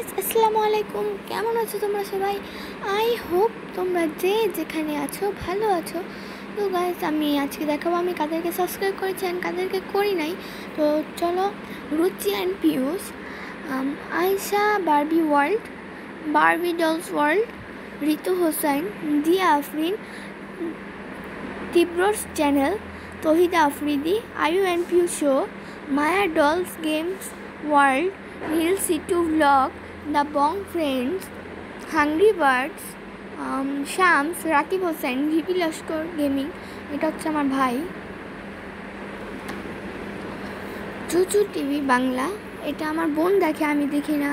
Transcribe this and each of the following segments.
Guys আসসালামু আলাইকুম, কেমন আছো তোমরা সবাই? আই হোপ তোমরা যে যেখানে আছো ভালো আছো। তো গাইস আমি আজকে দেখাবো আমি কাদেরকে সাবস্ক্রাইব করেছি আর কাদেরকে করি নাই। তো চলো, Ruchi and Piyush, Ayesha Barbie world, Barbie dolls world, Ritu Hossain, Diya Afrin, তীব্রস channel, Tahida Afridi, Ayu and Piu show, Maya dolls games world, Neel Situ vlog, the bong friends, hungry birds, Shams, Rakib Hossain, VP Laskar gaming, এটা হচ্ছে আমার ভাই, চুচু টিভি বাংলা, এটা আমার বোন দেখে, আমি দেখি না,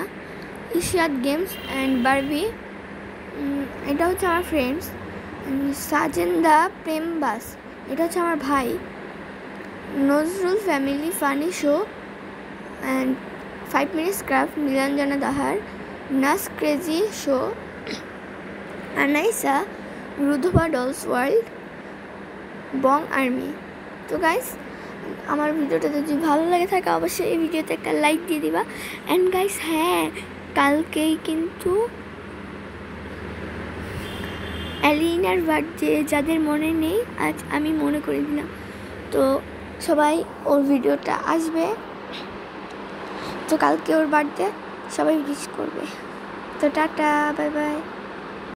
ইশরাত গেমস অ্যান্ড বারবি, এটা হচ্ছে আমার ফ্রেন্ডস, সাজেন্দা প্রেম বাস, এটা হচ্ছে আমার ভাই, Nazrul family funny show and 5 minutes craft, Nilanjana Dahar, Nas crazy show, Anaisa, Rudhba dolls world, bong army. তো গাইস, আমার ভিডিওটা যদি ভালো লাগে থাকে অবশ্যই এই ভিডিওতে একটা লাইক দিয়ে দিবা। অ্যান্ড গাইস হ্যাঁ, কালকেই কিন্তু অ্যালিনার বার্থডে, যাদের মনে নেই আজ আমি মনে করে দিলাম। তো সবাই ওর ভিডিওটা আসবে, তো কালকে ওর বার্থডে, সবাই উইশ করবে। তো টাটা, বাই বাই।